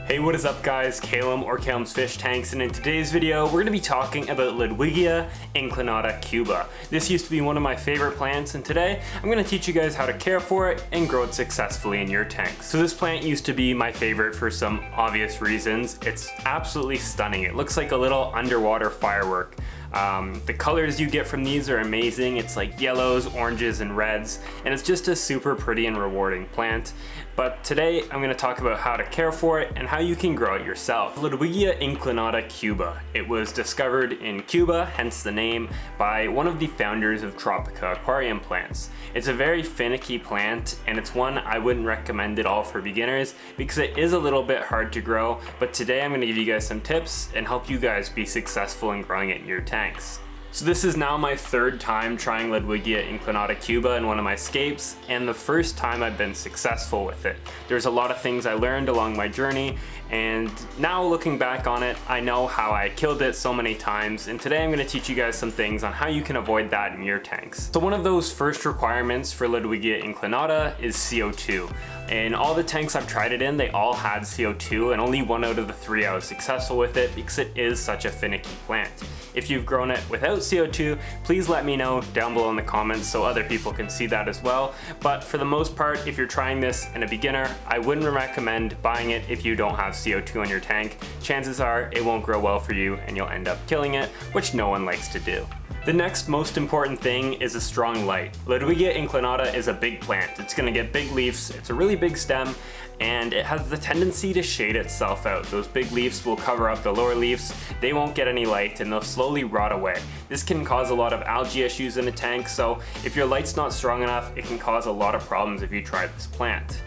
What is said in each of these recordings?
Hey, what is up guys? Kalem or KalemsFishtanks, and in today's video we're going to be talking about Ludwigia inclinata Cuba. This used to be one of my favorite plants, and today I'm going to teach you guys how to care for it and grow it successfully in your tanks. So this plant used to be my favorite for some obvious reasons. It's absolutely stunning. It looks like a little underwater firework. The colors you get from these are amazing. It's like yellows, oranges, and reds, and it's just a super pretty and rewarding plant. But today I'm going to talk about how to care for it and how you can grow it yourself. Ludwigia inclinata Cuba. It was discovered in Cuba, hence the name, by one of the founders of Tropica aquarium plants. It's a very finicky plant, and it's one I wouldn't recommend at all for beginners because it is a little bit hard to grow, but today I'm going to give you guys some tips and help you guys be successful in growing it in your tanks. So this is now my third time trying Ludwigia inclinata Cuba in one of my scapes, and the first time I've been successful with it. There's a lot of things I learned along my journey, and now looking back on it, I know how I killed it so many times, and today I'm going to teach you guys some things on how you can avoid that in your tanks. So one of those first requirements for Ludwigia inclinata is CO2. In all the tanks I've tried it in, they all had CO2, and only 1 out of the 3 I was successful with it because it is such a finicky plant. If you've grown it without CO2, please let me know down below in the comments so other people can see that as well. But for the most part, if you're trying this in a beginner, I wouldn't recommend buying it if you don't have CO2 in your tank. Chances are it won't grow well for you and you'll end up killing it, which no one likes to do. The next most important thing is a strong light. Ludwigia inclinata is a big plant. It's going to get big leaves, it's a really big stem, and it has the tendency to shade itself out. Those big leaves will cover up the lower leaves, they won't get any light, and they'll slowly rot away. This can cause a lot of algae issues in a tank, so if your light's not strong enough, it can cause a lot of problems if you try this plant.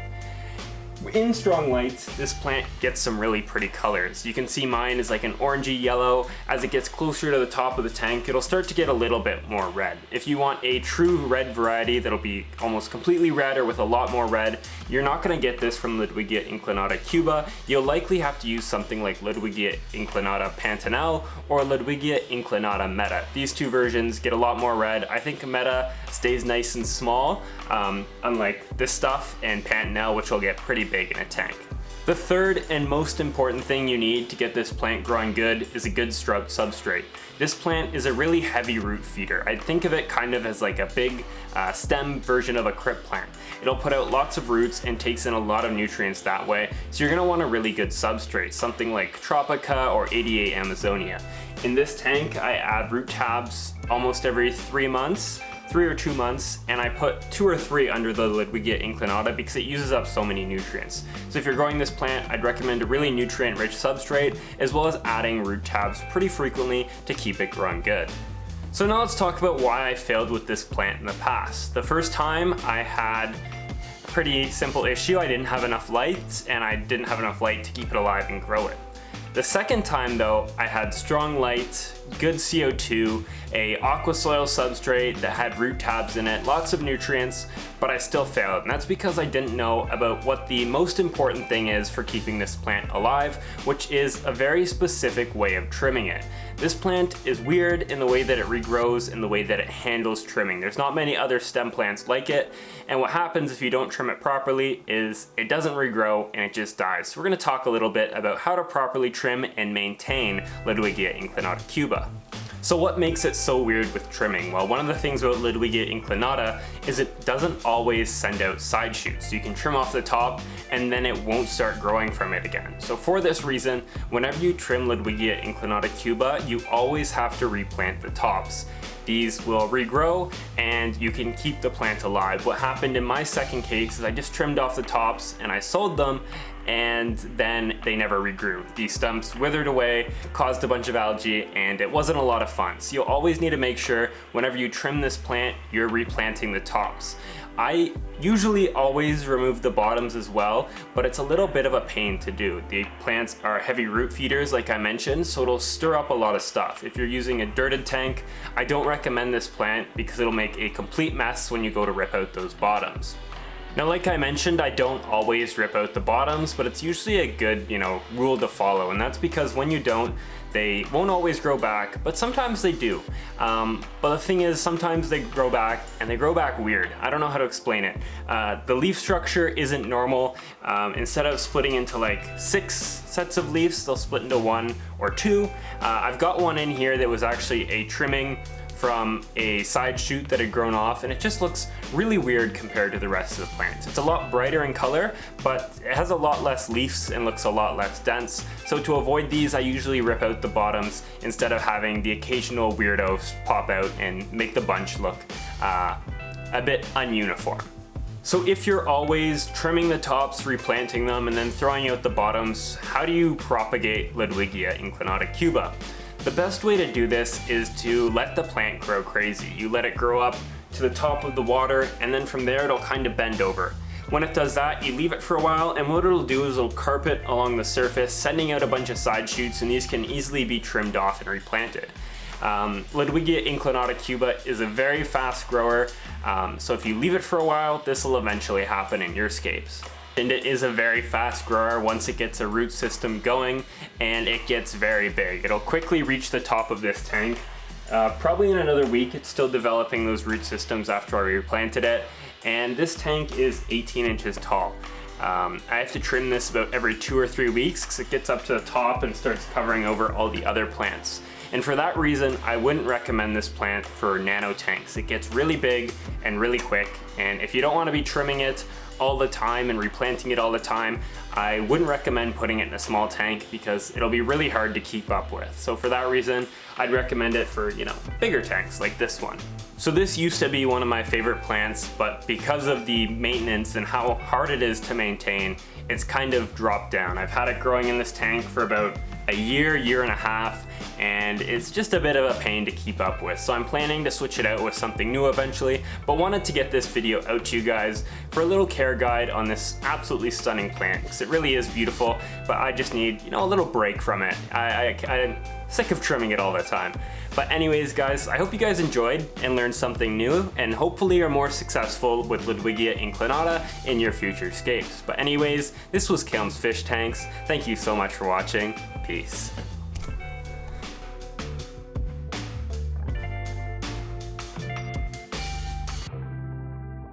In strong light, this plant gets some really pretty colors. You can see mine is like an orangey yellow. As it gets closer to the top of the tank, it'll start to get a little bit more red. If you want a true red variety that'll be almost completely red or with a lot more red, you're not going to get this from Ludwigia inclinata Cuba. You'll likely have to use something like Ludwigia inclinata Pantanal or Ludwigia inclinata Meta. These two versions get a lot more red. I think Meta stays nice and small, unlike this stuff, and Pantanal, which will get pretty big in a tank. The third and most important thing you need to get this plant growing good is a good substrate. This plant is a really heavy root feeder. I'd think of it kind of as like a big stem version of a crypt plant. It'll put out lots of roots and takes in a lot of nutrients that way, so you're going to want a really good substrate, something like Tropica or 88 Amazonia. In this tank, I add root tabs almost every 3 months. 3 or 2 months, and I put 2 or 3 under the Ludwigia inclinata because it uses up so many nutrients. So if you're growing this plant, I'd recommend a really nutrient-rich substrate as well as adding root tabs pretty frequently to keep it growing good. So now let's talk about why I failed with this plant in the past. The first time I had a pretty simple issue. I didn't have enough light, and I didn't have enough light to keep it alive and grow it. The second time though, I had strong light, good CO2, a aqua soil substrate that had root tabs in it, lots of nutrients, but I still failed. And that's because I didn't know about what the most important thing is for keeping this plant alive, which is a very specific way of trimming it. This plant is weird in the way that it regrows and the way that it handles trimming. There's not many other stem plants like it, and what happens if you don't trim it properly is it doesn't regrow and it just dies. So we're going to talk a little bit about how to properly trim and maintain Ludwigia inclinata Cuba. So what makes it so weird with trimming? Well, one of the things about Ludwigia inclinata is it doesn't always send out side shoots. You can trim off the top and then it won't start growing from it again. So for this reason, whenever you trim Ludwigia inclinata Cuba, you always have to replant the tops. These will regrow and you can keep the plant alive. What happened in my second case is I just trimmed off the tops and I sold them, and then they never regrew. These stumps withered away, caused a bunch of algae, and it wasn't a lot of fun. So you'll always need to make sure whenever you trim this plant, you're replanting the tops. I usually always remove the bottoms as well, but it's a little bit of a pain to do. The plants are heavy root feeders like I mentioned, so it'll stir up a lot of stuff. If you're using a dirted tank, I don't recommend this plant because it'll make a complete mess when you go to rip out those bottoms. Now, like I mentioned, I don't always rip out the bottoms, but it's usually a good, rule to follow. And that's because when you don't, they won't always grow back, but sometimes they do. But the thing is, sometimes they grow back and they grow back weird. I don't know how to explain it. The leaf structure isn't normal. Instead of splitting into like 6 sets of leaves, they'll split into 1 or 2. I've got one in here that was actually a trimming from a side shoot that had grown off, and it just looks really weird compared to the rest of the plants. It's a lot brighter in color, but it has a lot less leaves and looks a lot less dense. So to avoid these, I usually rip out the bottoms instead of having the occasional weirdos pop out and make the bunch look a bit ununiform. So if you're always trimming the tops, replanting them, and then throwing out the bottoms, how do you propagate Ludwigia inclinata Cuba? The best way to do this is to let the plant grow crazy. You let it grow up to the top of the water, and then from there it'll kind of bend over. When it does that, you leave it for a while, and what it'll do is it'll carpet along the surface, sending out a bunch of side shoots, and these can easily be trimmed off and replanted. Ludwigia inclinata Cuba is a very fast grower, so if you leave it for a while, this will eventually happen in your scapes. And it is a very fast grower once it gets a root system going, and it gets very big. It'll quickly reach the top of this tank. Probably in another week. It's still developing those root systems after I replanted it, and this tank is 18 inches tall. I have to trim this about every 2 or 3 weeks because it gets up to the top and starts covering over all the other plants. And for that reason, I wouldn't recommend this plant for nano tanks. It gets really big and really quick, and if you don't want to be trimming it all the time and replanting it all the time, I wouldn't recommend putting it in a small tank because it'll be really hard to keep up with. So for that reason, I'd recommend it for, bigger tanks like this one. So this used to be one of my favorite plants, but because of the maintenance and how hard it is to maintain, it's kind of dropped down. I've had it growing in this tank for about a year and a half, and it's just a bit of a pain to keep up with. So I'm planning to switch it out with something new eventually, but wanted to get this video out to you guys for a little care guide on this absolutely stunning plant, because it really is beautiful, but I just need, a little break from it. I'm sick of trimming it all the time. But anyways, guys, I hope you guys enjoyed and learned something new, and hopefully are more successful with Ludwigia inclinata in your future scapes. But anyways, this was KalemsFishtanks. Thank you so much for watching. Peace.